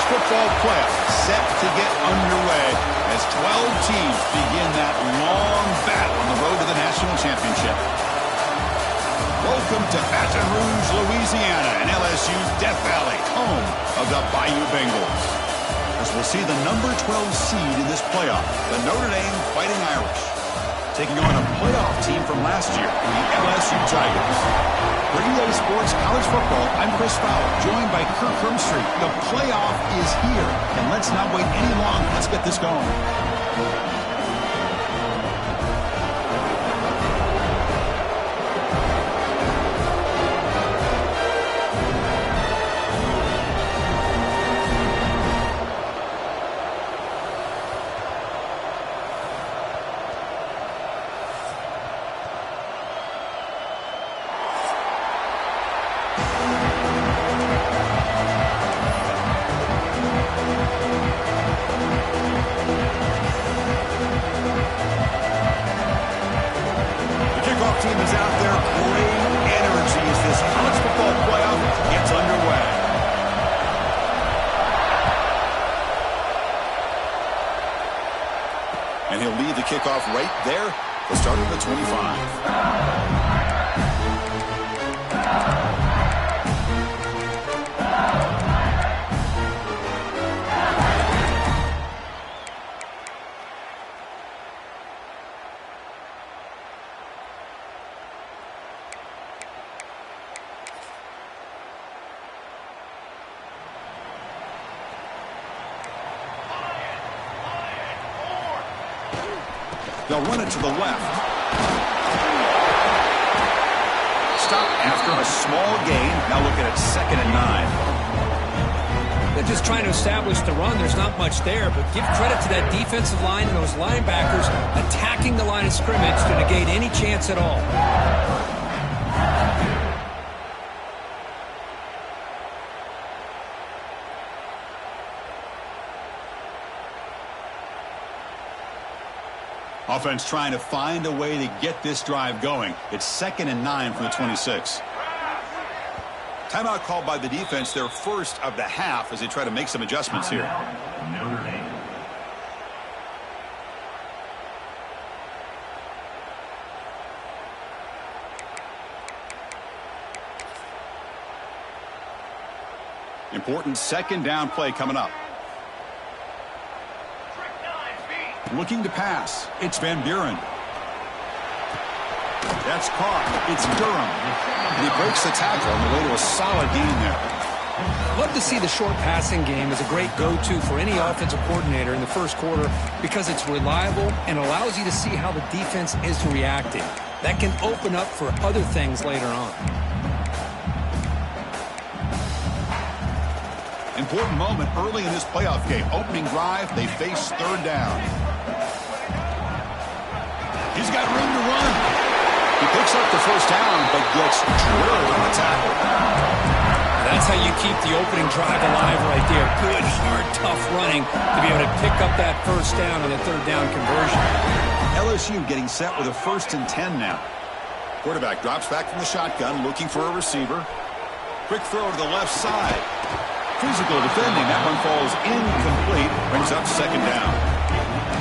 football playoffs set to get underway as 12 teams begin that long battle on the road to the national championship. Welcome to Baton Rouge, Louisiana, and LSU's Death Valley, home of the Bayou Bengals. As we'll see the number 12 seed in this playoff, the Notre Dame Fighting Irish, taking on a playoff team from last year, the LSU Tigers. For EA Sports College Football, I'm Chris Fowler, joined by Kirk Hermstreet. The playoff is here, and let's not wait any longer. Let's get this going. Team is out there, great energy as this college football playoff gets underway. And he'll lead the kickoff right there, the start of the 25. They'll run it to the left. Stop after a small gain. Now look at it, 2nd and 9. They're just trying to establish the run. There's not much there, but give credit to that defensive line and those linebackers attacking the line of scrimmage to negate any chance at all. Offense trying to find a way to get this drive going. It's 2nd and 9 from the 26. Timeout called by the defense, their first of the half, as they try to make some adjustments here. Notre Dame. Important 2nd down play coming up. Looking to pass. It's Van Buren. That's caught. It's Durham. And he breaks the tackle on the way to a solid gain there. Love to see the short passing game as a great go-to for any offensive coordinator in the first quarter because it's reliable and allows you to see how the defense is reacting. That can open up for other things later on. Important moment early in this playoff game. Opening drive, they face 3rd down. He's got room to run. He picks up the 1st down, but gets drilled on the tackle. That's how you keep the opening drive alive right there. Good, hard, tough running to be able to pick up that 1st down and the 3rd down conversion. LSU getting set with a 1st and 10 now. Quarterback drops back from the shotgun, looking for a receiver. Quick throw to the left side. Physical defending. That one falls incomplete. Brings up 2nd down.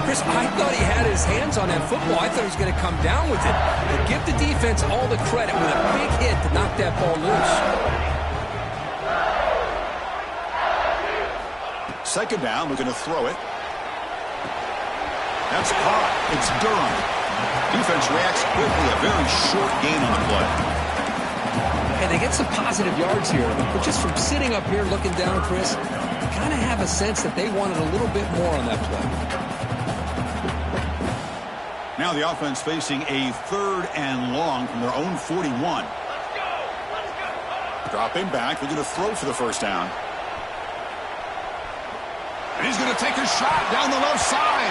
Chris, I thought he had his hands on that football. I thought he was going to come down with it. But give the defense all the credit with a big hit to knock that ball loose. 2nd down, looking to throw it. That's caught. It's Durham. Defense reacts quickly. A very short gain on the play. And they get some positive yards here. But just from sitting up here looking down, Chris, you kind of have a sense that they wanted a little bit more on that play. Now the offense facing a 3rd and long from their own 41. Dropping back. They're going to throw for the 1st down. And he's going to take a shot down the left side.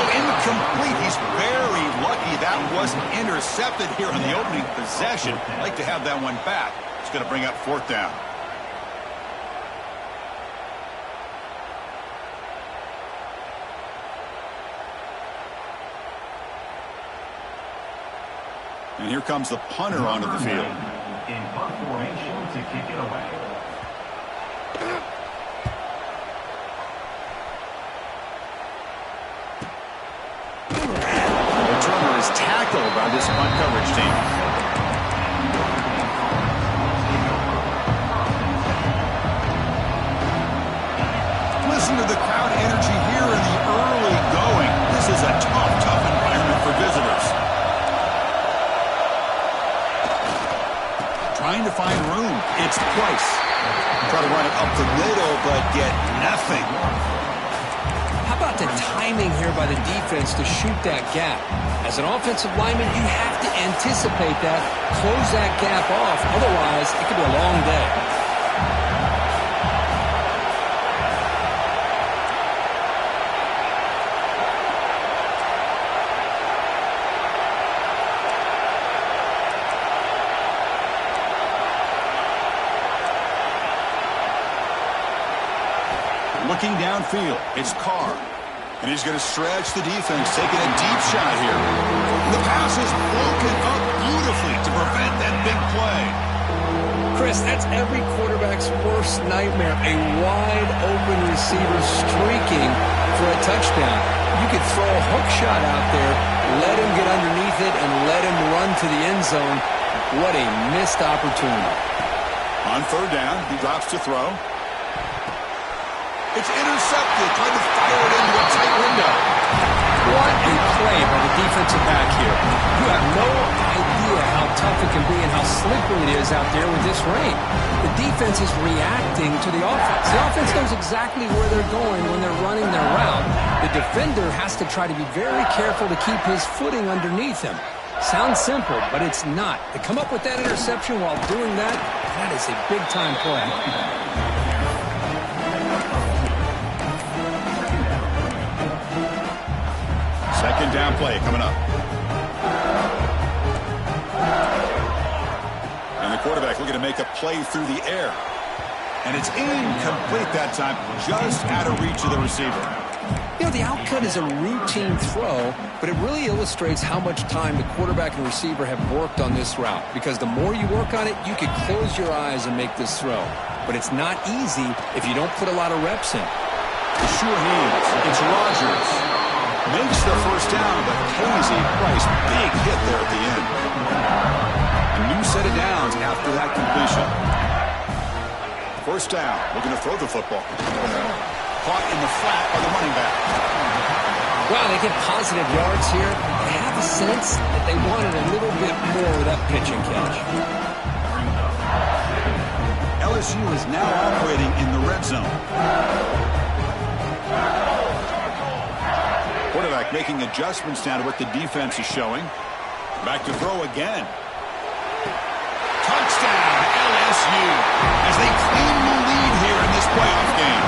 Oh, incomplete. He's very lucky that wasn't intercepted here on the opening possession. Like to have that one back. It's going to bring up 4th down. And here comes the punter onto the field. In punt formation to kick it away. by this punt coverage team. Listen to the crowd energy here in the early going. This is a tough environment for visitors. Trying to find room. It's Price. Try to run it up the middle, but get nothing. How about the timing here by the defense to shoot that gap? As an offensive lineman, you have to anticipate that, close that gap off. Otherwise, it could be a long day. Looking downfield, it's Carr. And he's going to stretch the defense, taking a deep shot here. The pass is broken up beautifully to prevent that big play. Chris, that's every quarterback's worst nightmare. A wide-open receiver streaking for a touchdown. You could throw a hook shot out there, let him get underneath it, and let him run to the end zone. What a missed opportunity. On third down, he drops to throw. It's intercepted, trying to fire it into a tight window. What a play by the defensive back here. You have no idea how tough it can be and how slippery it is out there with this rain. The defense is reacting to the offense. The offense knows exactly where they're going when they're running their route. The defender has to try to be very careful to keep his footing underneath him. Sounds simple, but it's not. To come up with that interception while doing that, that is a big-time play. Second down play coming up. And the quarterback looking to make a play through the air. And it's incomplete that time, just out of reach of the receiver. You know, the outcut is a routine throw, but it really illustrates how much time the quarterback and receiver have worked on this route. Because the more you work on it, you could close your eyes and make this throw. But it's not easy if you don't put a lot of reps in. The sure hands. It's Rodgers. Makes the first down, but Casey Price, big hit there at the end. A new set of downs after that completion. First down, looking to throw the football. Caught in the flat by the running back. Wow, they get positive yards here. I have a sense that they wanted a little bit more with that pitch and catch. LSU is now operating in the red zone. Quarterback making adjustments now to what the defense is showing. Back to throw again. Touchdown, LSU, as they claim the lead here in this playoff game.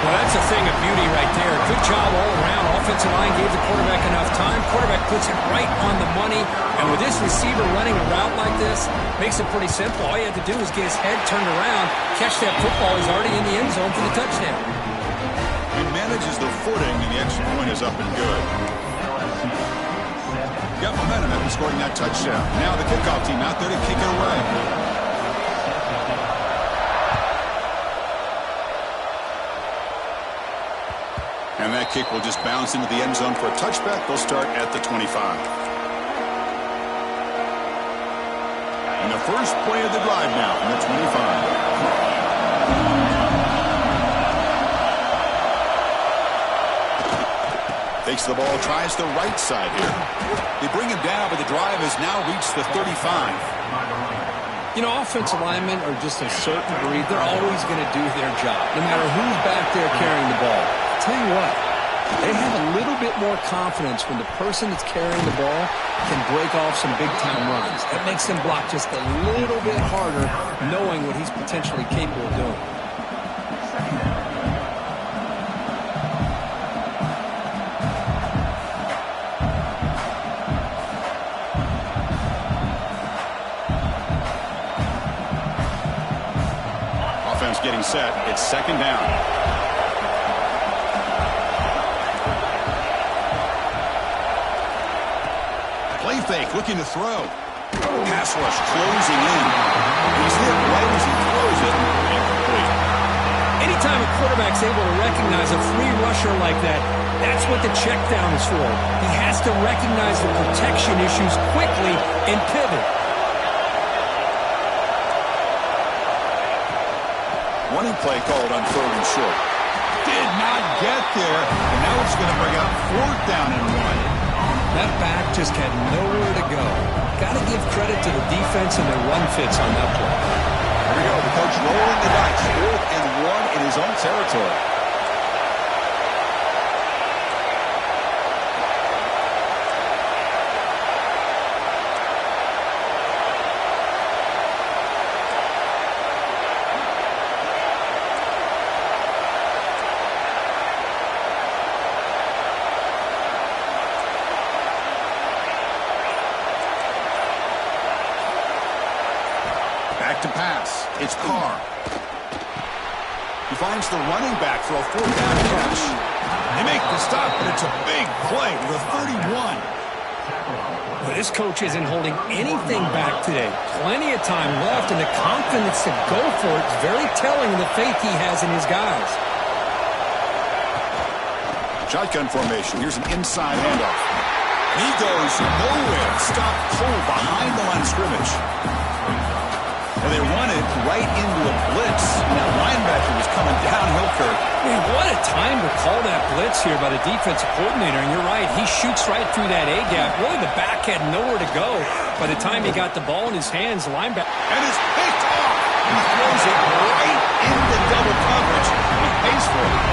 Well, that's a thing of beauty right there. Good job all around. Offensive line gave the quarterback enough time. Quarterback puts it right on the money. And with this receiver running a route like this, makes it pretty simple. All you have to do is get his head turned around, catch that football. He's already in the end zone for the touchdown. He manages the footing, and the extra point is up and good. Got momentum after scoring that touchdown. Now the kickoff team out there to kick it away. And that kick will just bounce into the end zone for a touchback. They'll start at the 25. And the first play of the drive now from the 25. Takes the ball, tries the right side here. They bring him down, but the drive has now reached the 35. You know, offensive linemen are just a certain breed. They're always going to do their job, no matter who's back there carrying the ball. I'll tell you what, they have a little bit more confidence when the person that's carrying the ball can break off some big-time runs. That makes them block just a little bit harder, knowing what he's potentially capable of doing. Getting set. It's second down. Play fake, looking to throw. Pass rush closing in. He's hit right as he throws it. Incomplete. Anytime a quarterback's able to recognize a free rusher like that, that's what the check down is for. He has to recognize the protection issues quickly and pivot. Running play called on 3rd and short. Did not get there, and now it's going to bring up 4th down and 1. That back just had nowhere to go. Got to give credit to the defense and their run fits on that play. Here we go. The coach rolling the dice. 4th and 1 in his own territory. To pass. It's Carr. He finds the running back for a 4th down catch. They make the stop, but it's a big play with a 31. But this coach isn't holding anything back today. Plenty of time left, and the confidence to go for it is very telling of the faith he has in his guys. Shotgun formation. Here's an inside handoff. He goes nowhere. Stopped cold behind the line of scrimmage. And they run it right into a blitz. And that linebacker was coming downhill, Kirk. Man, what a time to call that blitz here by the defensive coordinator. And you're right, he shoots right through that A-gap. Really, the back had nowhere to go. By the time he got the ball in his hands, the linebacker... And it's picked off. He throws it right into double coverage. He pays for it.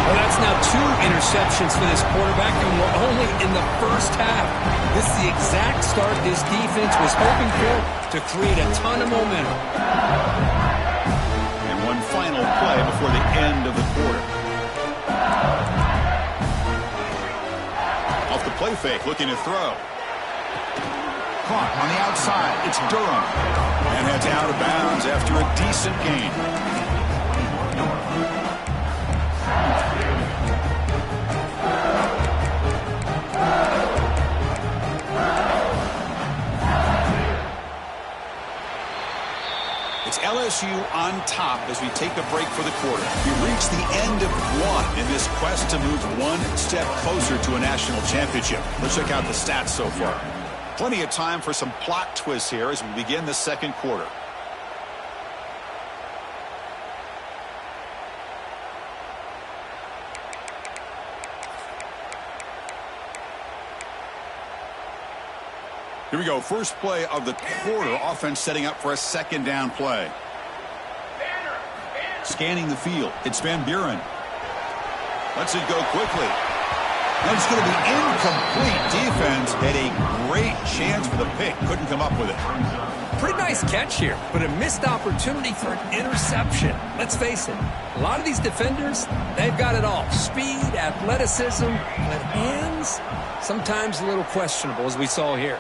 Well, that's now 2 interceptions for this quarterback, and we're only in the first half. This is the exact start this defense was hoping for to create a ton of momentum. And one final play before the end of the quarter. Off the play fake, looking to throw. Caught on the outside. It's Durham. And heads out of bounds after a decent gain. It's LSU on top as we take a break for the quarter. We reach the end of 1 in this quest to move 1 step closer to a national championship. Let's check out the stats so far. Plenty of time for some plot twists here as we begin the second quarter. Here we go. First play of the quarter. Offense setting up for a 2nd down play. Scanning the field. It's Van Buren. Lets it go quickly. And it's going to be incomplete. Defense had a great chance for the pick. Couldn't come up with it. Pretty nice catch here, but a missed opportunity for an interception. Let's face it, a lot of these defenders, they've got it all. Speed, athleticism, but hands, sometimes a little questionable, as we saw here.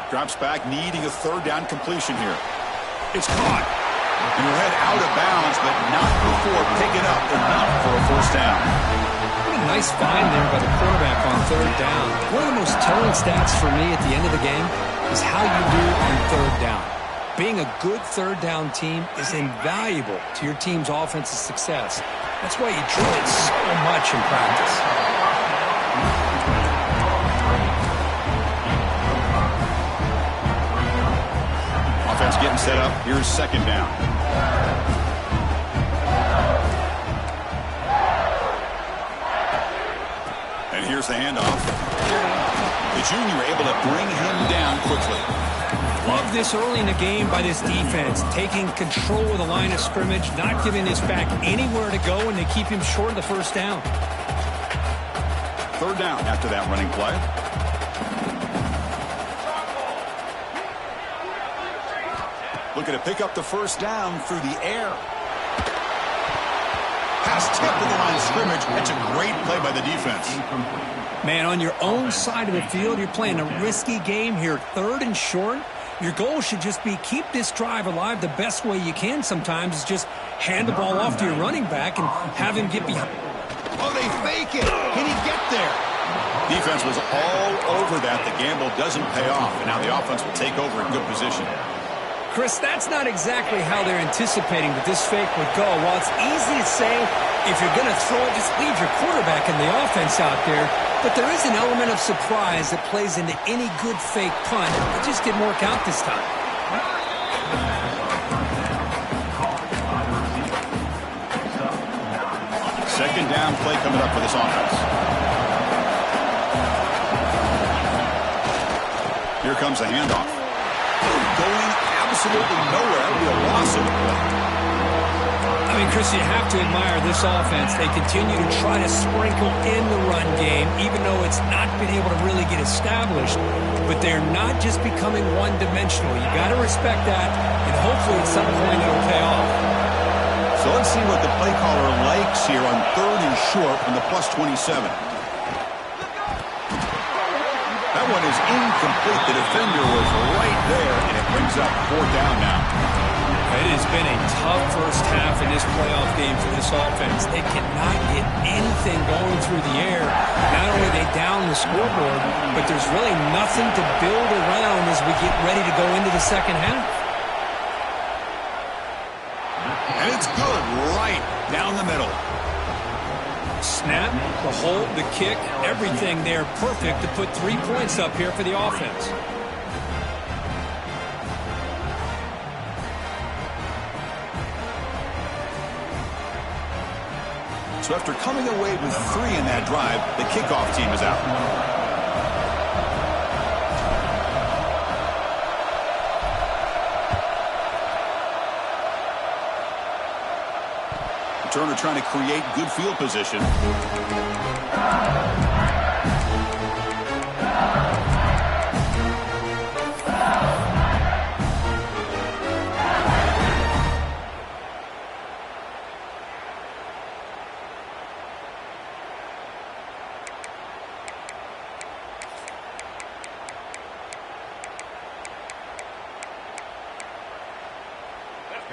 Drops back, needing a 3rd down completion here. It's caught. And he'll head out of bounds, but not before picking up enough for a 1st down. What a nice find there by the quarterback on 3rd down. One of the most telling stats for me at the end of the game is how you do on 3rd down. Being a good 3rd down team is invaluable to your team's offensive success. That's why you drill it so much in practice. Offense getting set up. Here's 2nd down. And here's the handoff. The junior able to bring him down quickly. Love this early in the game by this defense, taking control of the line of scrimmage, not giving this back anywhere to go, and they keep him short of the 1st down. 3rd down after that running play. Looking to pick up the 1st down through the air. Pass tip to the line of scrimmage. That's a great play by the defense. Man, on your own side of the field, you're playing a risky game here. 3rd and short. Your goal should just be keep this drive alive the best way you can sometimes is just hand the ball off to your running back and have him get behind. Oh, they fake it. Can he get there? Defense was all over that. The gamble doesn't pay off, and now the offense will take over in good position. Chris, that's not exactly how they're anticipating that this fake would go. While it's easy to say, if you're going to throw it, just leave your quarterback and the offense out there. But there is an element of surprise that plays into any good fake punt. It just didn't work out this time. Second down play coming up for this offense. Here comes the handoff. Going absolutely nowhere. That would be a loss of the play. I mean, Chris, you have to admire this offense. They continue to try to sprinkle in the run game, even though it's not been able to really get established. But they're not just becoming one-dimensional. You got to respect that, and hopefully at some point it'll pay off. So let's see what the play caller likes here on 3rd and short from the +27. That one is incomplete. The defender was right there, and it brings up 4th down now. It has been a tough first half in this playoff game for this offense. They cannot get anything going through the air. Not only are they down the scoreboard, but there's really nothing to build around as we get ready to go into the second half. And it's good right down the middle. Snap, the hold, the kick, everything there perfect to put 3 points up here for the offense. So after coming away with 3 in that drive, the kickoff team is out. Turner trying to create good field position.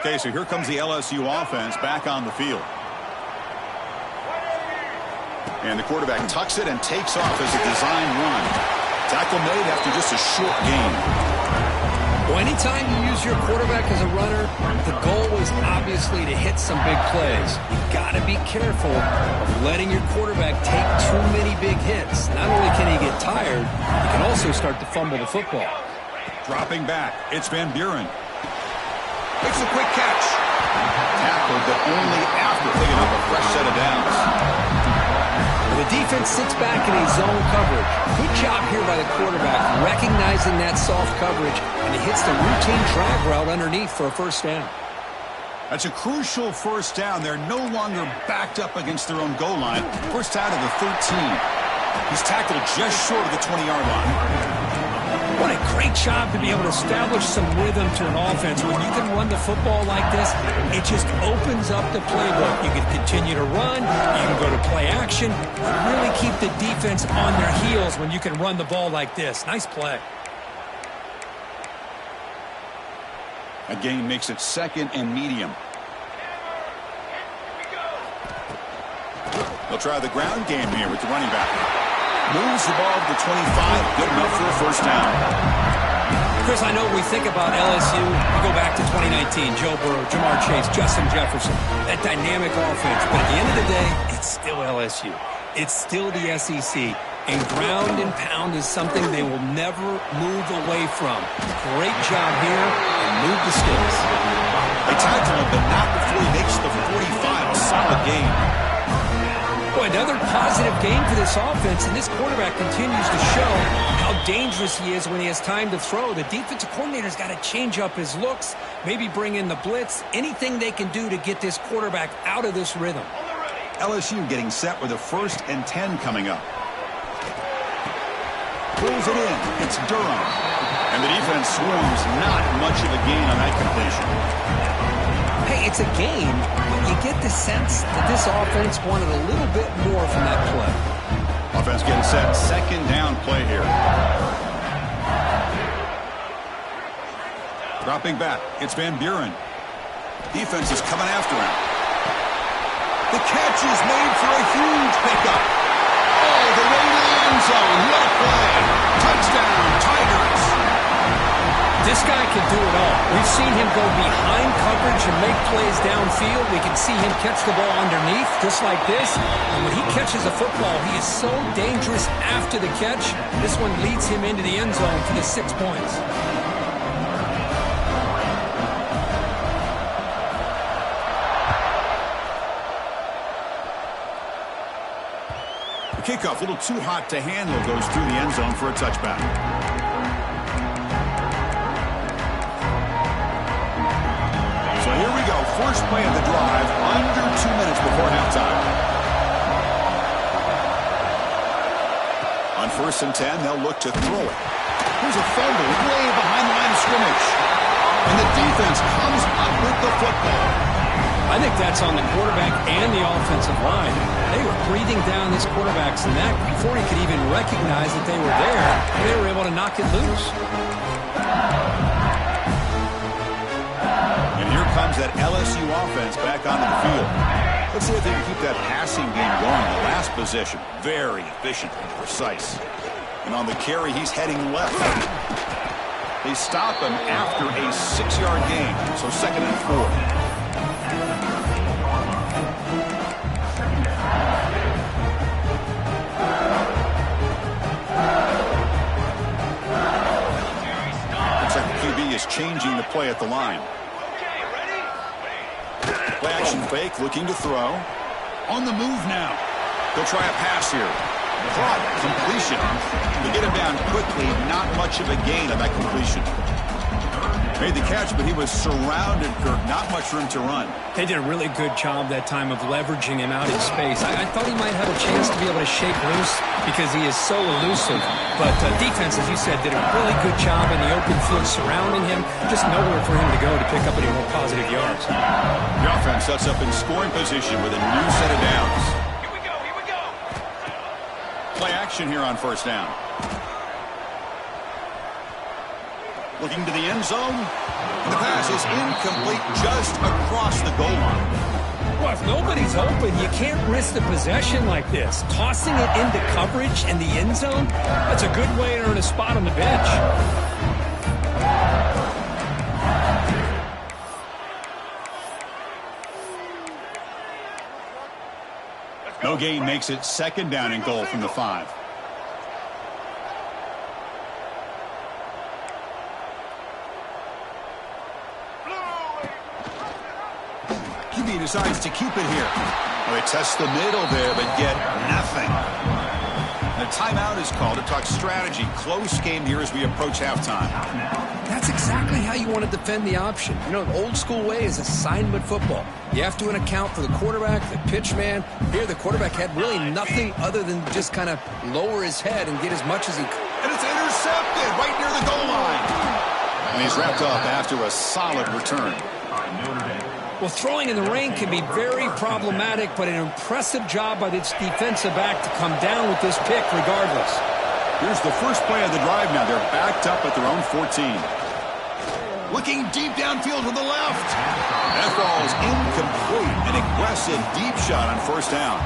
Okay, so here comes the LSU offense back on the field. And the quarterback tucks it and takes off as a design run. Tackle made after just a short gain. Well, anytime you use your quarterback as a runner, the goal is obviously to hit some big plays. You've got to be careful of letting your quarterback take too many big hits. Not only can he get tired, he can also start to fumble the football. Dropping back, it's Van Buren. Makes a quick catch. Tackled, but only after picking up a fresh set of downs. The defense sits back in a zone coverage. Good job here by the quarterback, recognizing that soft coverage, and he hits the routine drag route underneath for a first down. That's a crucial first down. They're no longer backed up against their own goal line. First out of the 13. He's tackled just short of the 20-yard line. What a great job to be able to establish some rhythm to an offense. When you can run the football like this, it just opens up the playbook. You can continue to run, you can go to play action, and really keep the defense on their heels when you can run the ball like this. Nice play. A gain makes it 2nd and medium. They'll try the ground game here with the running back. Moves the ball to the 25, good enough for a first down. Chris, I know we think about LSU, we go back to 2019, Joe Burrow, Jamar Chase, Justin Jefferson, that dynamic offense. But at the end of the day, it's still LSU. It's still the SEC. And ground and pound is something they will never move away from. Great job here, and move the sticks. They tackle him, but not before he makes the 45. A solid game. Boy, another positive game for this offense, and this quarterback continues to show how dangerous he is when he has time to throw. The defensive coordinator's got to change up his looks, maybe bring in the blitz, anything they can do to get this quarterback out of this rhythm. LSU getting set with a 1st and 10 coming up. Pulls it in. It's Durham. And the defense swarms. Not much of a gain on that completion. Hey, it's a game, but you get the sense that this offense wanted a little bit more from that play. Offense getting set. 2nd down play here. Dropping back. It's Van Buren. Defense is coming after him. The catch is made for a huge pickup. All the way to the end zone. What a play. Touchdown, Tigers. This guy can do it all. We've seen him go behind coverage and make plays downfield. We can see him catch the ball underneath, just like this. And when he catches a football, he is so dangerous after the catch. This one leads him into the end zone for the 6 points. The kickoff, a little too hot to handle, goes through the end zone for a touchback. So here we go, first play of the drive, under 2 minutes before halftime. On 1st and 10, they'll look to throw it. Here's a fumble way behind the line of scrimmage. And the defense comes up with the football. I think that's on the quarterback and the offensive line. They were breathing down this quarterback's neck before he could even recognize that they were there. They were able to knock it loose. And here comes that LSU offense back onto the field. Let's see if they can keep that passing game going. The last possession, very efficient and precise. And on the carry, he's heading left. They stop him after a 6-yard gain, so 2nd and 4. Is changing the play at the line. Play action fake, looking to throw. On the move now. They'll try a pass here. Caught, completion. They get him down quickly, not much of a gain on that completion. Made the catch, but he was surrounded, Kirk. Not much room to run. They did a really good job that time of leveraging him out in space. I thought he might have a chance to be able to shake loose because he is so elusive. But defense, as you said, did a really good job in the open field surrounding him. Just nowhere for him to go to pick up any more positive yards. The offense sets up in scoring position with a new set of downs. Here we go, here we go. Play action here on 1st down. Looking to the end zone. The pass is incomplete just across the goal line. Well, if nobody's open, you can't risk the possession like this. Tossing it into coverage in the end zone, that's a good way to earn a spot on the bench. No gain makes it 2nd down and goal from the 5. QB decides to keep it here. Well, they test the middle there, but get nothing. A timeout is called to talk strategy. Close game here as we approach halftime. That's exactly how you want to defend the option. You know, the old school way is assignment football. You have to account for the quarterback, the pitch man. Here, the quarterback had really nothing other than just kind of lower his head and get as much as he could. And it's intercepted right near the goal line. And he's wrapped up after a solid return. Well, throwing in the rain can be very problematic, but an impressive job by this defensive back to come down with this pick regardless. Here's the first play of the drive now. They're backed up at their own 14. Looking deep downfield to the left. That ball is incomplete. An aggressive deep shot on 1st down.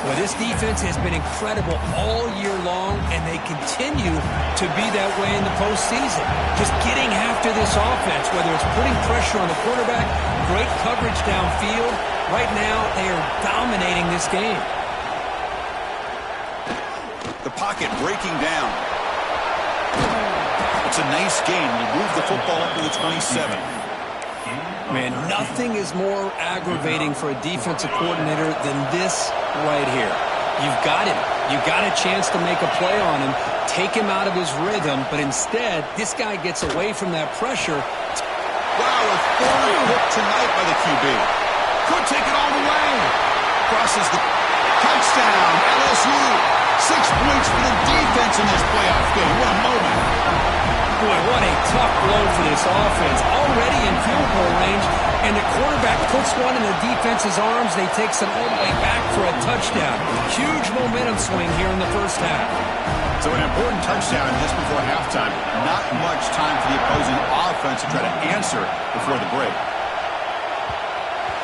Well, this defense has been incredible all year long, and they continue to be that way in the postseason. Just getting after this offense, whether it's putting pressure on the quarterback, great coverage downfield. Right now, they are dominating this game. The pocket breaking down. It's a nice game. You move the football up to the 27. Man, nothing is more aggravating for a defensive coordinator than this right here. You've got him. You've got a chance to make a play on him, take him out of his rhythm, but instead, this guy gets away from that pressure. Wow, a 4th hit tonight by the QB. Could take it all the way. Crosses the touchdown, LSU. 6 points for the defense in this playoff game. What a moment. Boy, what a tough blow for this offense. Already in field goal range, and the quarterback puts one in the defense's arms. They takes it all the way back for a touchdown. Huge momentum swing here in the first half. So an important touchdown just before halftime. Not much time for the opposing offense to try to answer before the break.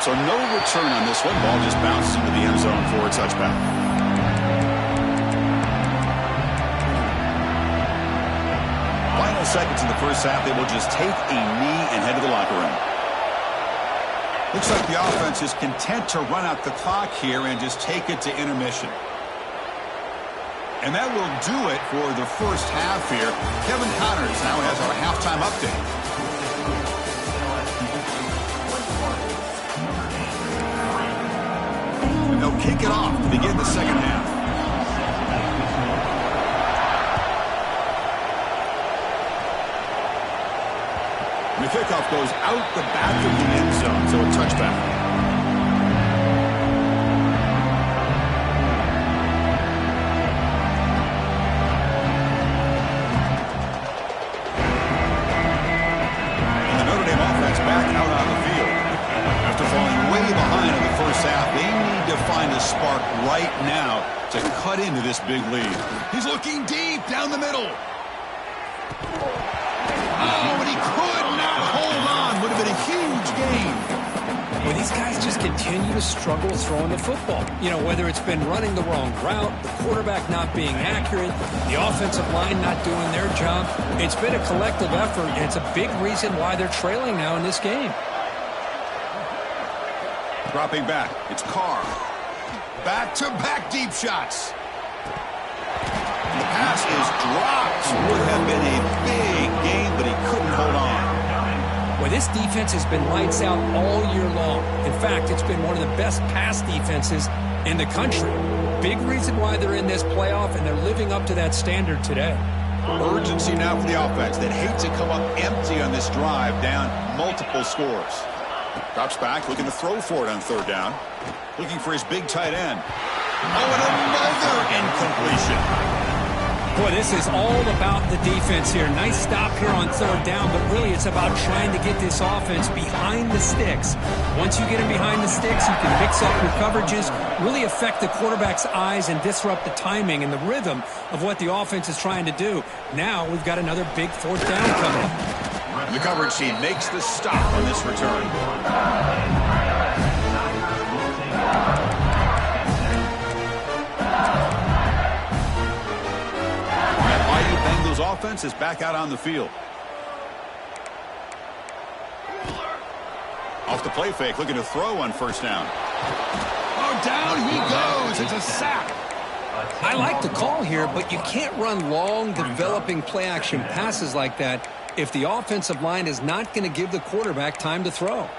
So no return on this one. Ball just bounces into the end zone for a touchback. Couple seconds in the first half, they will just take a knee and head to the locker room. Looks like the offense is content to run out the clock here and just take it to intermission. And that will do it for the first half here. Kevin Connors now has our halftime update. And they'll kick it off to begin the second half. The kickoff goes out the back of the end zone, so a touchback. And the Notre Dame offense back out on the field. After falling way behind in the first half, they need to find a spark right now to cut into this big lead. He's looking deep down the middle. Oh, but he could not hold on. Would have been a huge gain. Well, these guys just continue to struggle throwing the football. You know, whether it's been running the wrong route, the quarterback not being accurate, the offensive line not doing their job. It's been a collective effort, and it's a big reason why they're trailing now in this game. Dropping back. It's Carr. Back-to-back deep shots. The pass is dropped. Would have been a big gain, but he couldn't hold on. Well, this defense has been lights out all year long. In fact, it's been one of the best pass defenses in the country. Big reason why they're in this playoff, and they're living up to that standard today. Urgency now for the offense that hate to come up empty on this drive, down multiple scores. Drops back, looking to throw for it on third down. Looking for his big tight end. Oh, and another incompletion. Boy, this is all about the defense here. Nice stop here on third down, but really it's about trying to get this offense behind the sticks. Once you get him behind the sticks, you can mix up your coverages, really affect the quarterback's eyes and disrupt the timing and the rhythm of what the offense is trying to do. Now we've got another big fourth down coming up. The coverage team makes the stop on this return. Offense is back out on the field. Off the play fake, looking to throw on first down. Oh, down he goes. It's a sack. I like the call here, but you can't run long, developing play-action passes like that if the offensive line is not going to give the quarterback time to throw.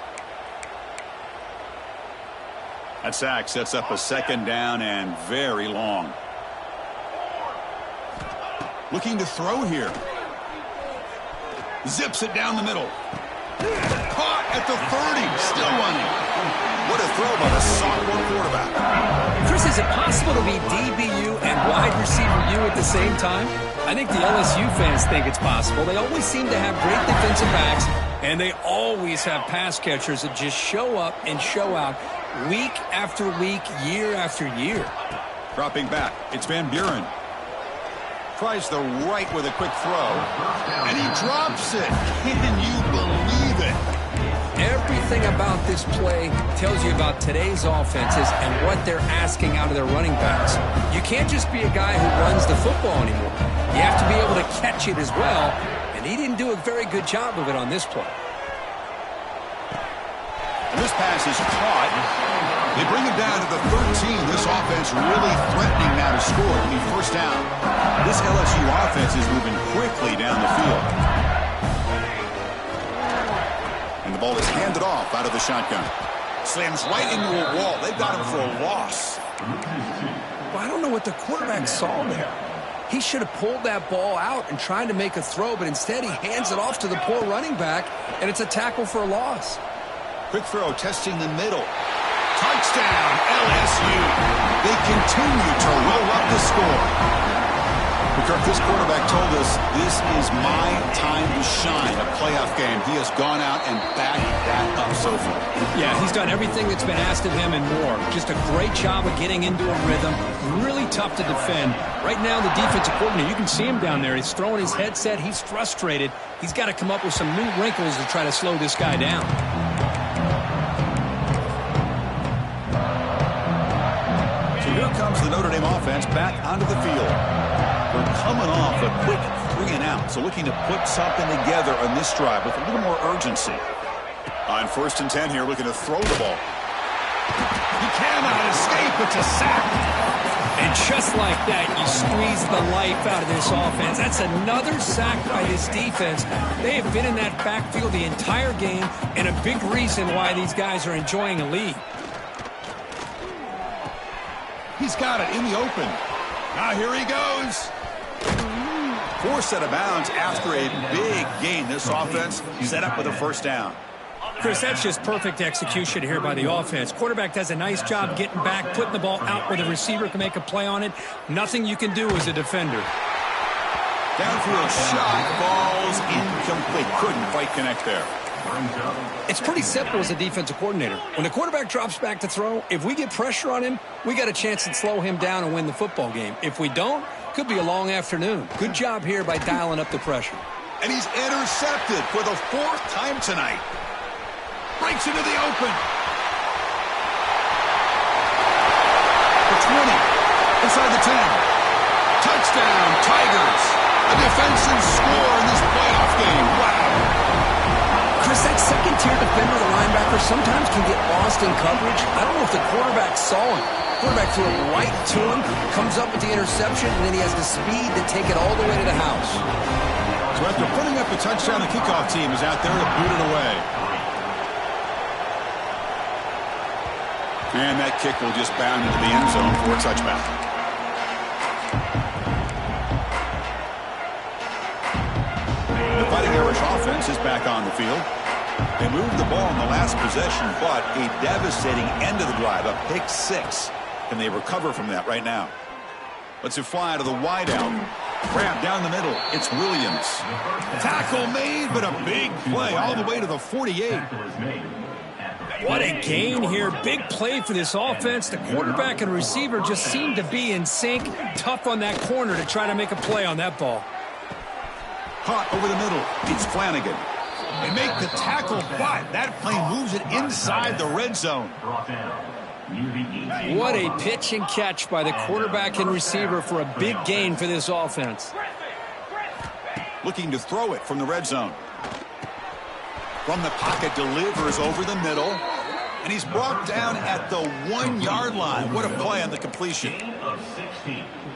That sack sets up a second down and very long. Looking to throw here. Zips it down the middle. Caught at the 30. Still running. What a throw by the sophomore quarterback. Chris, is it possible to be DBU and wide receiver U at the same time? I think the LSU fans think it's possible. They always seem to have great defensive backs, and they always have pass catchers that just show up and show out week after week, year after year. Dropping back. It's Van Buren. Tries the right with a quick throw. And he drops it. Can you believe it? Everything about this play tells you about today's offenses and what they're asking out of their running backs. You can't just be a guy who runs the football anymore. You have to be able to catch it as well, and he didn't do a very good job of it on this play. And this pass is caught. They bring him down to the 13. This offense really threatening now to score. It'll be first down. This LSU offense is moving quickly down the field. And the ball is handed off out of the shotgun. Slams right into a wall. They've got him for a loss. Well, I don't know what the quarterback saw there. He should have pulled that ball out and tried to make a throw, but instead he hands it off to the poor running back, and it's a tackle for a loss. Quick throw, testing the middle. Touchdown, LSU. They continue to roll up the score. Kirk, this quarterback told us this is my time to shine, a playoff game. He has gone out and backed that up so far. Yeah, he's done everything that's been asked of him and more. Just a great job of getting into a rhythm. Really tough to defend. Right now, the defensive coordinator, you can see him down there. He's throwing his headset. He's frustrated. He's got to come up with some new wrinkles to try to slow this guy down. So here comes the Notre Dame offense back onto the field. We're coming off a quick 3 and out, so looking to put something together on this drive with a little more urgency. On 1st and 10 here, looking to throw the ball. He cannot escape. It's a sack. And just like that, you squeeze the life out of this offense. That's another sack by this defense. They have been in that backfield the entire game, and a big reason why these guys are enjoying a lead. He's got it in the open. Now here he goes. Forced out of bounds after a big gain. This offense set up with a 1st down. Chris, that's just perfect execution here by the offense. Quarterback does a nice job getting back, putting the ball out where the receiver can make a play on it. Nothing you can do as a defender. Downfield shot falls incomplete. Couldn't quite connect there. It's pretty simple as a defensive coordinator. When the quarterback drops back to throw, if we get pressure on him, we got a chance to slow him down and win the football game. If we don't, could be a long afternoon. Good job here by dialing up the pressure. And he's intercepted for the 4th time tonight. Breaks into the open. The 20. Inside the 10. Touchdown, Tigers. A defensive score in this playoff game. Wow. Chris, that second-tier defender, the linebacker, sometimes can get lost in coverage. I don't know if the quarterback saw him. Quarterback threw it right to him, comes up with the interception, and then he has the speed to take it all the way to the house. So after putting up a touchdown, the kickoff team is out there to boot it away. And that kick will just bound into the end zone for a touchback. The Fighting Irish offense is back on the field. They moved the ball in the last possession, but a devastating end of the drive, a pick 6. Can they recover from that right now? Let's fly to the wideout. Grab down the middle. It's Williams. Tackle made, but a big play all the way to the 48. What a gain here. Big play for this offense. The quarterback and receiver just seem to be in sync. Tough on that corner to try to make a play on that ball. Caught over the middle. It's Flanagan. They make the tackle, but that play moves it inside the red zone. What a pitch and catch by the quarterback and receiver for a big gain for this offense. Looking to throw it from the red zone. From the pocket, delivers over the middle. And he's brought down at the 1-yard line. What a play on the completion.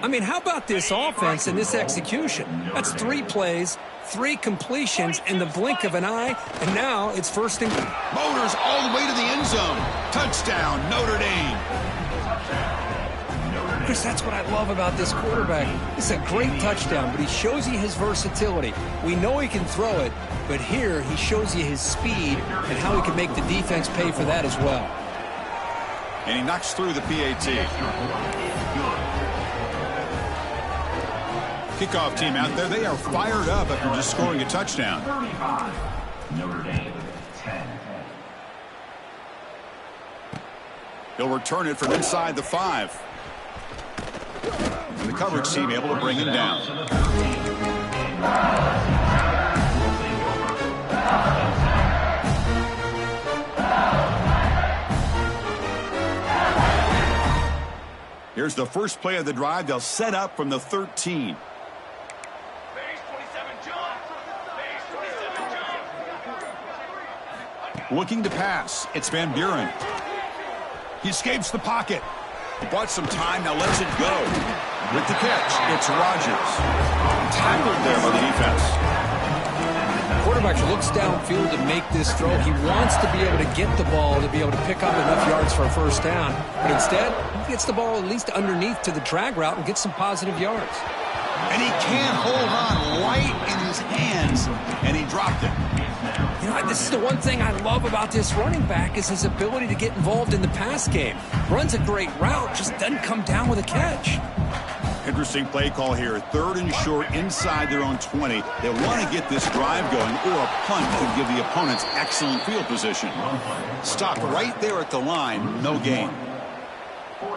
I mean, how about this offense and this execution? That's 3 plays, 3 completions in the blink of an eye, and now it's 1st and... Motors all the way to the end zone. Touchdown, Notre Dame. Chris, that's what I love about this quarterback. It's a great touchdown, but he shows you his versatility. We know he can throw it, but here he shows you his speed and how he can make the defense pay for that as well. And he knocks through the PAT. Kickoff team out there, they are fired up after just scoring a touchdown. 35, Notre Dame, 10. He'll return it from inside the 5. And the coverage team able to bring him down. Here's the first play of the drive. They'll set up from the 13. Looking to pass. It's Van Buren. He escapes the pocket. He bought some time. Now lets it go. With the catch, it's Rodgers. Tackled there by the defense. Quarterback looks downfield to make this throw. He wants to be able to get the ball to be able to pick up enough yards for a 1st down. But instead, he gets the ball at least underneath to the drag route and gets some positive yards. And he can't hold on right in his hands. And he dropped it. You know, this is the one thing I love about this running back is his ability to get involved in the pass game. Runs a great route, just doesn't come down with a catch. Interesting play call here. 3rd and short inside their own 20. They want to get this drive going, or a punt could give the opponents excellent field position. Stopped right there at the line. No gain.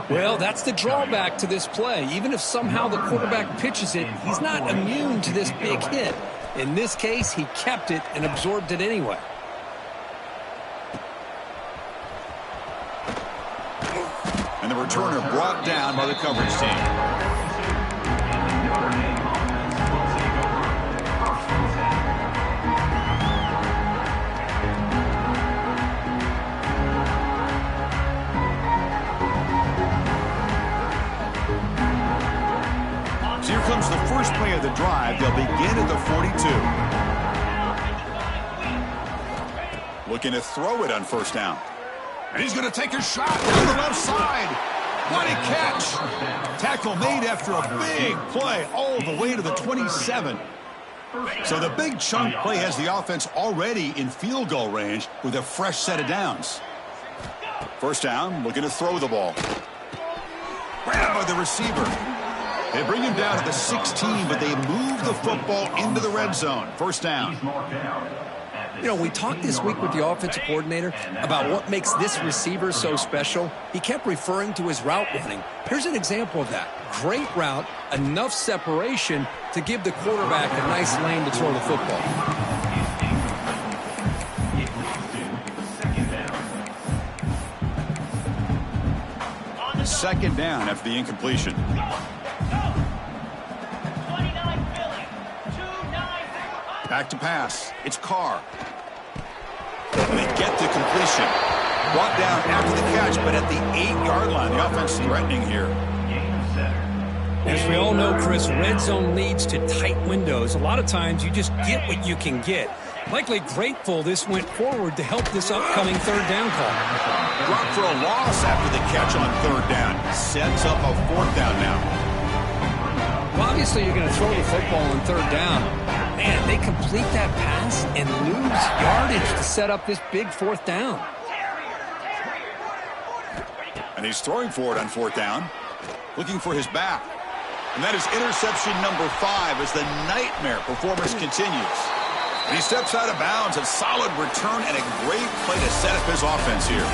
Well, that's the drawback to this play. Even if somehow the quarterback pitches it, he's not immune to this big hit. In this case, he kept it and absorbed it anyway. And the returner brought down by the coverage team. begin at the 42. Looking to throw it on first down. And he's going to take a shot down the left side. What a catch. Tackle made after a big play all the way to the 27. So the big chunk play has the offense already in field goal range with a fresh set of downs. First down, looking to throw the ball. Grabbed by the receiver. They bring him down to the 16, but they move the football into the red zone. First down. You know, we talked this week with the offensive coordinator about what makes this receiver so special. He kept referring to his route running. Here's an example of that. Great route, enough separation to give the quarterback a nice lane to throw the football. Second down after the incompletion. Back to pass. It's Carr. They get the completion. Brought down after the catch, but at the 8-yard line. The offense threatening here. As we all know, Chris, red zone leads to tight windows. A lot of times you just get what you can get. Likely grateful this went forward to help this upcoming third down call. Dropped for a loss after the catch on third down. Sets up a fourth down now. Well, obviously you're going to throw the football on third down. Man, they complete that pass and lose yardage to set up this big fourth down. And he's throwing for it on fourth down. Looking for his back. And that is interception number 5 as the nightmare performance continues. And he steps out of bounds. A solid return and a great play to set up his offense here.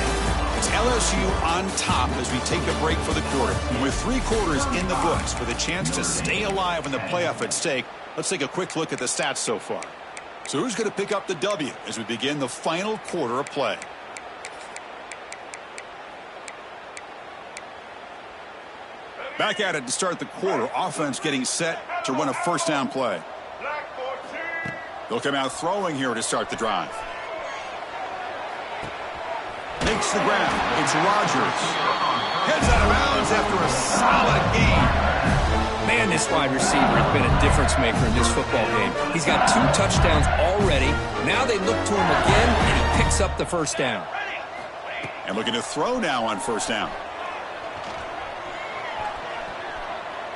It's LSU on top as we take a break for the quarter. And with 3 quarters in the books with a chance to stay alive in the playoff at stake, let's take a quick look at the stats so far. So who's going to pick up the W as we begin the final quarter of play? Back at it to start the quarter. Offense getting set to run a first down play. They'll come out throwing here to start the drive. Makes the grab. It's Rodgers. Heads out of bounds after a solid gain. Man, this wide receiver has been a difference maker in this football game. He's got 2 touchdowns already. Now they look to him again, and he picks up the first down. And looking to throw now on first down.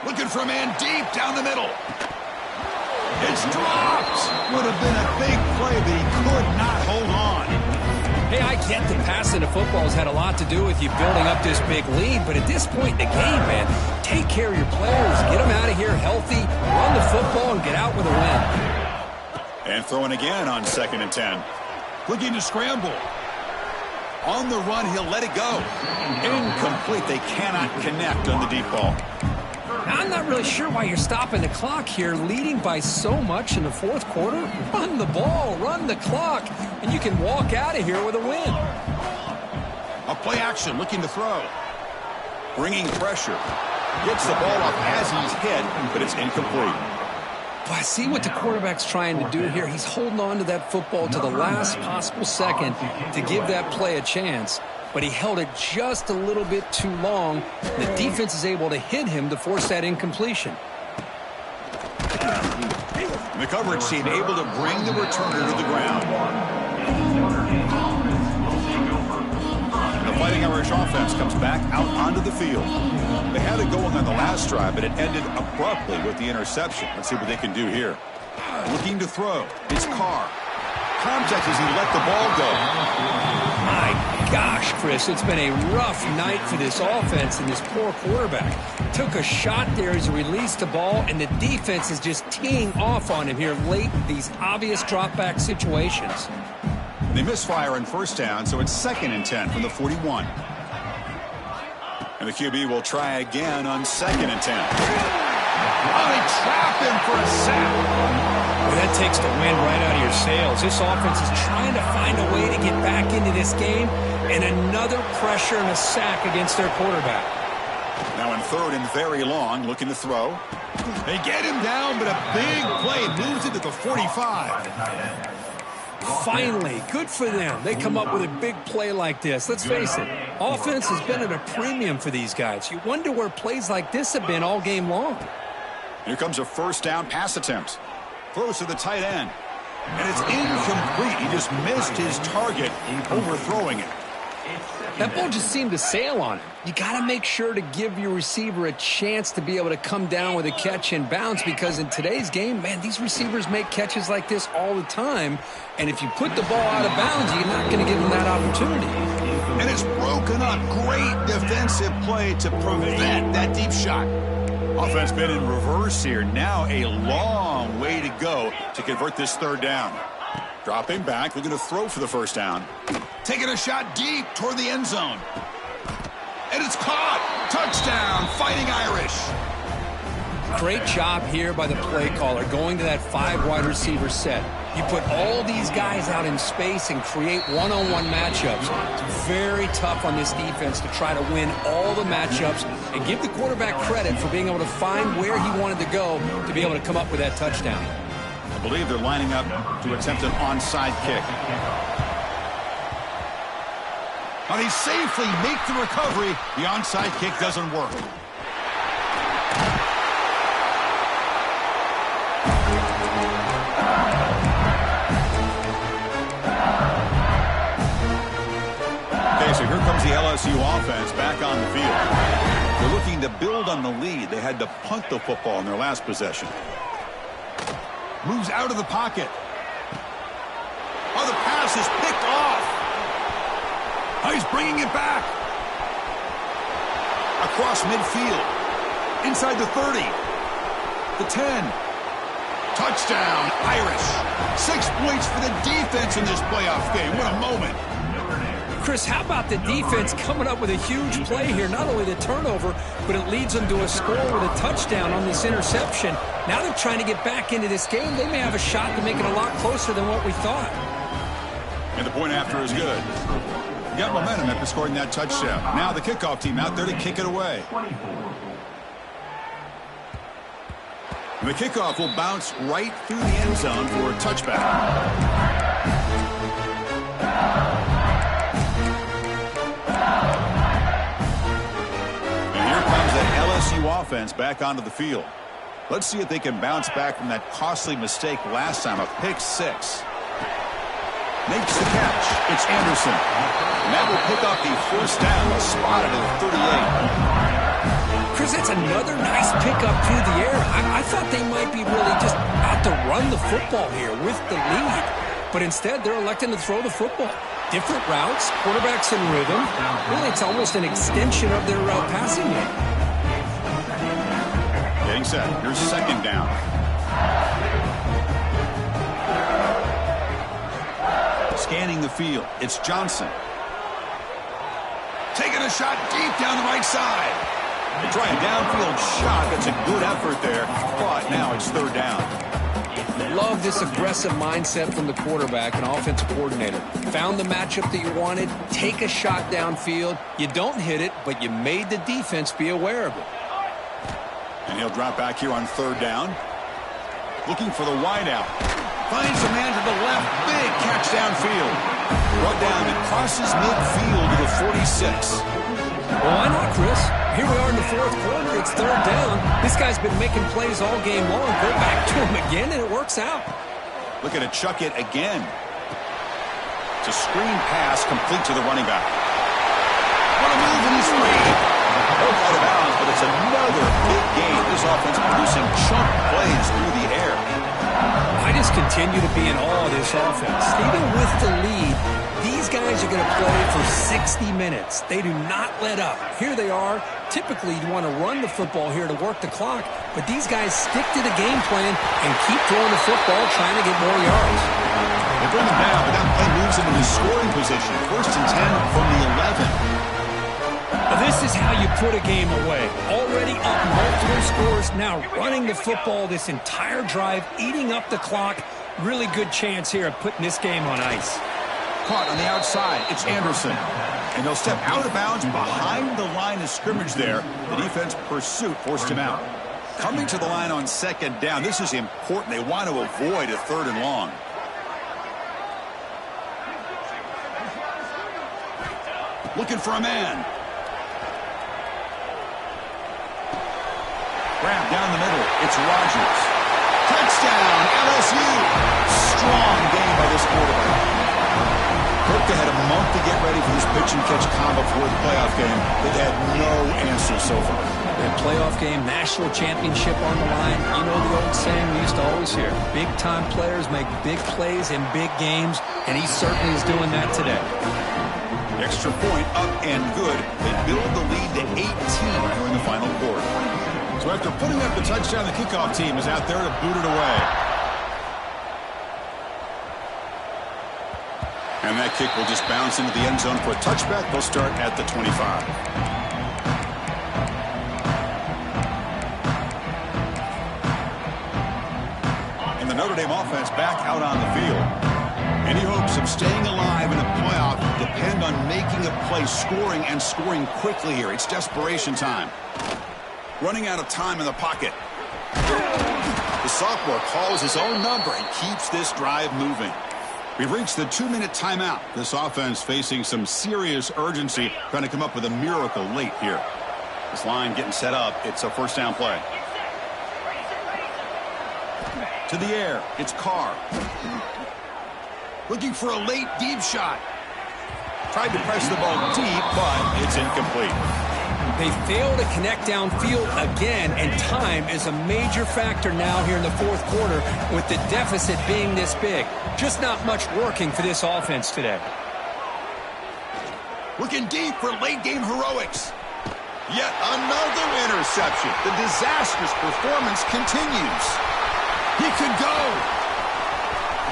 Looking for a man deep down the middle. It's dropped. Would have been a big play, but he could not hold on. Hey, I get the passing the football has had a lot to do with you building up this big lead, but at this point in the game, man, take care of your players. Get them out of here healthy, run the football, and get out with a win. And throwing again on 2nd and 10. Looking to scramble. On the run, he'll let it go. Incomplete. They cannot connect on the deep ball. Now, I'm not really sure why you're stopping the clock here, leading by so much in the fourth quarter. Run the ball, run the clock, and you can walk out of here with a win. A play action, looking to throw. Bringing pressure. Gets the ball off as he's hit, but it's incomplete. Well, I see what the quarterback's trying to do here. He's holding on to that football to the last possible second to give that play a chance. But he held it just a little bit too long. The defense is able to hit him to force that incompletion. The coverage team able to bring the returner to the ground. The Fighting Irish offense comes back out onto the field. They had it going on the last drive, but it ended abruptly with the interception. Let's see what they can do here. Looking to throw. It's Carr. Contact as he let the ball go. My gosh, Chris, it's been a rough night for this offense and this poor quarterback. Took a shot there as he released the ball, and the defense is just teeing off on him here late in these obvious drop-back situations. They misfire on first down, so it's 2nd and 10 from the 41. And the QB will try again on 2nd and 10. Oh, they trap him for a sack. Well, that takes the wind right out of your sails. This offense is trying to find a way to get back into this game, and another pressure and a sack against their quarterback. Now in 3rd and very long, looking to throw. They get him down, but a big play moves it to the 45. Finally, good for them. They come up with a big play like this. Let's face it, offense has been at a premium for these guys. You wonder where plays like this have been all game long. Here comes a first down pass attempt. Throws to the tight end. And it's incomplete. He just missed his target, overthrowing it. That ball just seemed to sail on him. You got to make sure to give your receiver a chance to be able to come down with a catch and bounce, because in today's game, man, these receivers make catches like this all the time. And if you put the ball out of bounds, you're not going to give them that opportunity. And it's broken up. Great defensive play to prevent that deep shot. Offense been in reverse here. Now a long way to go to convert this third down. Dropping back, looking to throw for the first down. Taking a shot deep toward the end zone. And it's caught. Touchdown, Fighting Irish. Great job here by the play caller, going to that 5 wide receiver set. You put all these guys out in space and create one-on-one matchups. It's very tough on this defense to try to win all the matchups and give the quarterback credit for being able to find where he wanted to go to be able to come up with that touchdown. I believe they're lining up to attempt an onside kick. Now they safely make the recovery. The onside kick doesn't work. Okay, so here comes the LSU offense back on the field. They're looking to build on the lead. They had to punt the football in their last possession. Moves out of the pocket. Oh, the pass is picked off. Oh, he's bringing it back. Across midfield. Inside the 30. The 10. Touchdown, Irish. 6 points for the defense in this playoff game. What a moment. Chris, how about the defense coming up with a huge play here? Not only the turnover, but it leads them to a score with a touchdown on this interception. Now they're trying to get back into this game. They may have a shot to make it a lot closer than what we thought. And the point after is good. Got momentum after scoring that touchdown. Now the kickoff team out there to kick it away. And the kickoff will bounce right through the end zone for a touchback. LSU offense back onto the field. Let's see if they can bounce back from that costly mistake last time, a pick 6. Makes the catch. It's Anderson. And that will pick up the first down, spotted at 38. Chris, that's another nice pickup through the air. I thought they might be really just out to run the football here with the lead. But instead, they're electing to throw the football. Different routes, quarterbacks in rhythm. Really, it's almost an extension of their passing game. Getting set. Here's second down. Scanning the field. It's Johnson. Taking a shot deep down the right side. They try a downfield shot. That's a good effort there. But now it's third down. Love this aggressive mindset from the quarterback and offensive coordinator. Found the matchup that you wanted. Take a shot downfield. You don't hit it, but you made the defense be aware of it. And he'll drop back here on third down. Looking for the wideout. Finds a man to the left. Big catch downfield. Brought down and crosses midfield to the 46. Well, why not, Chris? Here we are in the fourth quarter. It's third down. This guy's been making plays all game long. Go back to him again, and it works out. Looking to chuck it again. It's a screen pass complete to the running back. What a move, and he's free. Both out of bounds, but it's another big game. This offense producing chunk plays through the air. I just continue to be in awe of this offense. Even with the lead, these guys are going to play for 60 minutes. They do not let up. Here they are. Typically, you want to run the football here to work the clock, but these guys stick to the game plan and keep throwing the football, trying to get more yards. They bring him down, but that play moves him into scoring position. First and 10 from the 11. This is how you put a game away. Already up multiple scores, now running the football this entire drive, eating up the clock. Really good chance here of putting this game on ice. Caught on the outside. It's Anderson. And they'll step out of bounds behind the line of scrimmage there. The defense pursuit forced him out. Coming to the line on second down. This is important. They want to avoid a third and long. Looking for a man. Grab down the middle. It's Rodgers. Touchdown, LSU. Look, they had a month to get ready for this pitch-and-catch combo for the playoff game. They've had no answer so far. That playoff game, national championship on the line. You know the old saying we used to always hear. Big-time players make big plays in big games, and he certainly is doing that today. Extra point up and good. They build the lead to 18 during the final quarter. So after putting up the touchdown, the kickoff team is out there to boot it away. And that kick will just bounce into the end zone for a touchback. They'll start at the 25. And the Notre Dame offense back out on the field. Any hopes of staying alive in a playoff depend on making a play, scoring, and scoring quickly here. It's desperation time. Running out of time in the pocket. The sophomore calls his own number and keeps this drive moving. We've reached the 2-minute timeout. This offense facing some serious urgency, trying to come up with a miracle late here. This line getting set up. It's a first down play. To the air. It's Carr. Looking for a late deep shot. Tried to press the ball deep, but it's incomplete. They fail to connect downfield again, and time is a major factor now here in the fourth quarter with the deficit being this big. Just not much working for this offense today. Looking deep for late-game heroics. Yet another interception. The disastrous performance continues. He could go.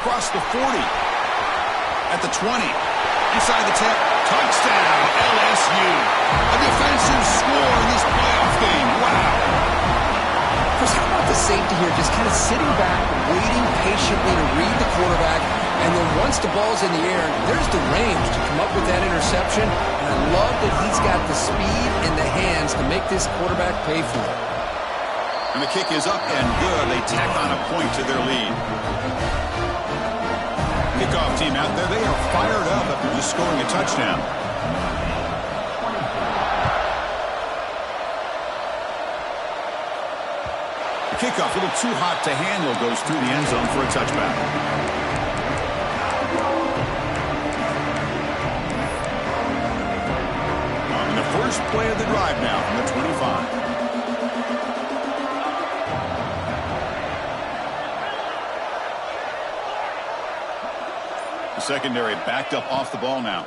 Across the 40. At the 20. Inside the 10. Touchdown, LSU. A defensive score in this playoff game. Wow. Chris, how about the safety here? Just kind of sitting back, waiting patiently to read the quarterback. And then once the ball's in the air, there's the range to come up with that interception. And I love that he's got the speed and the hands to make this quarterback pay for it. And the kick is up and good. They tack on a point to their lead. Kickoff team out there. They are fired up after just scoring a touchdown. The kickoff, a little too hot to handle, goes through the end zone for a touchback. On the first play of the drive now from the 25. Secondary backed up off the ball now.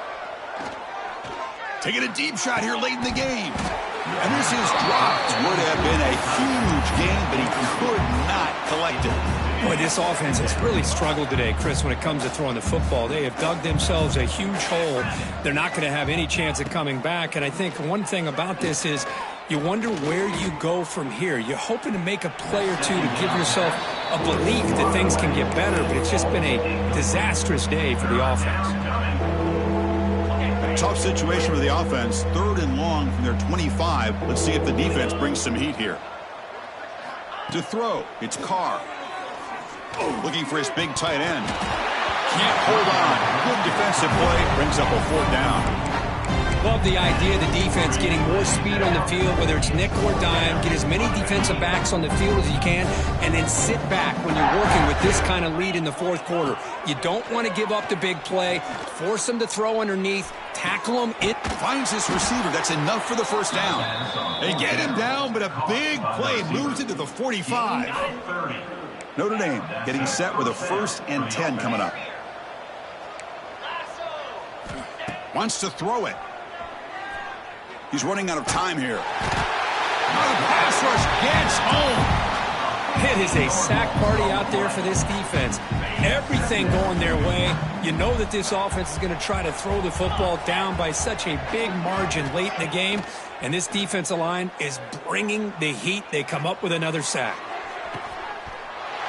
Taking a deep shot here late in the game. And this is dropped. Would have been a huge game, but he could not collect it. Boy, this offense has really struggled today, Chris, when it comes to throwing the football. They have dug themselves a huge hole. They're not going to have any chance of coming back. And I think one thing about this is you wonder where you go from here. You're hoping to make a play or two to give yourself a belief that things can get better, but it's just been a disastrous day for the offense. Tough situation for the offense. 3rd and long from their 25. Let's see if the defense brings some heat here. To throw, it's Carr. Looking for his big tight end. Can't hold on. Good defensive play. Brings up a 4th down. Love the idea of the defense getting more speed on the field, whether it's nickel or dime, get as many defensive backs on the field as you can, and then sit back when you're working with this kind of lead in the fourth quarter. You don't want to give up the big play, force them to throw underneath, tackle them. It finds this receiver. That's enough for the first down. They get him down, but a big play moves into the 45. Notre Dame getting set with a 1st and 10 coming up. Wants to throw it. He's running out of time here. Now the pass rush gets home. It is a sack party out there for this defense. Everything going their way. You know that this offense is going to try to throw the football down by such a big margin late in the game. And this defensive line is bringing the heat. They come up with another sack.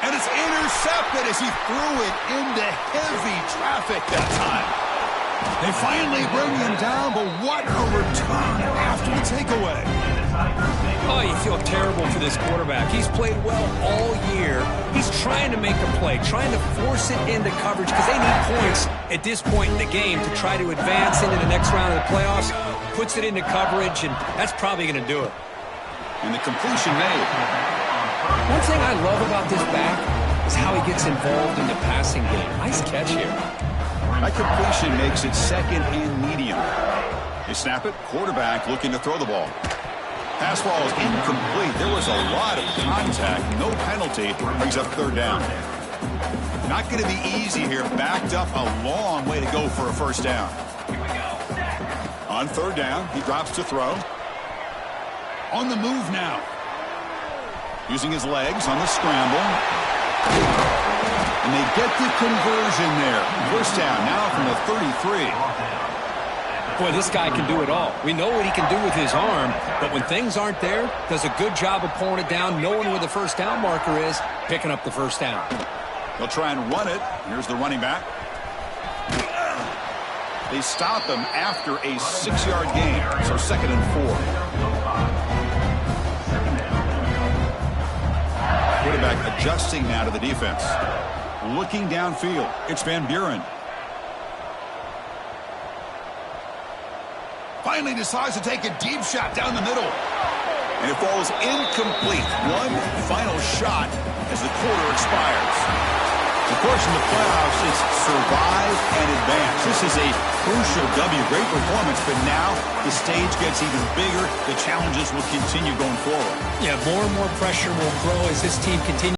And it's intercepted as he threw it into heavy traffic that time. They finally bring him down, but what a return after the takeaway. Oh, you feel terrible for this quarterback. He's played well all year. He's trying to make a play, trying to force it into coverage because they need points at this point in the game to try to advance into the next round of the playoffs. Puts it into coverage, and that's probably going to do it. And the completion made. One thing I love about this back is how he gets involved in the passing game. Nice catch here. That completion makes it second and medium. They snap it. Quarterback looking to throw the ball. Pass ball is incomplete. There was a lot of contact. No penalty. Brings up third down. Not going to be easy here. Backed up a long way to go for a first down. On third down, he drops to throw. On the move now. Using his legs on the scramble. And they get the conversion there. First down now from the 33. Boy, this guy can do it all. We know what he can do with his arm, but when things aren't there, does a good job of pulling it down, knowing where the first down marker is, picking up the first down. They'll try and run it. Here's the running back. They stop him after a 6-yard gain, so second and 4. Quarterback adjusting now to the defense. Looking downfield. It's Van Buren. Finally decides to take a deep shot down the middle. And it falls incomplete. One final shot as the quarter expires. Of course, in the playoffs, it's survive and advance. This is a crucial W. Great performance, but now the stage gets even bigger. The challenges will continue going forward. Yeah, more and more pressure will grow as this team continues.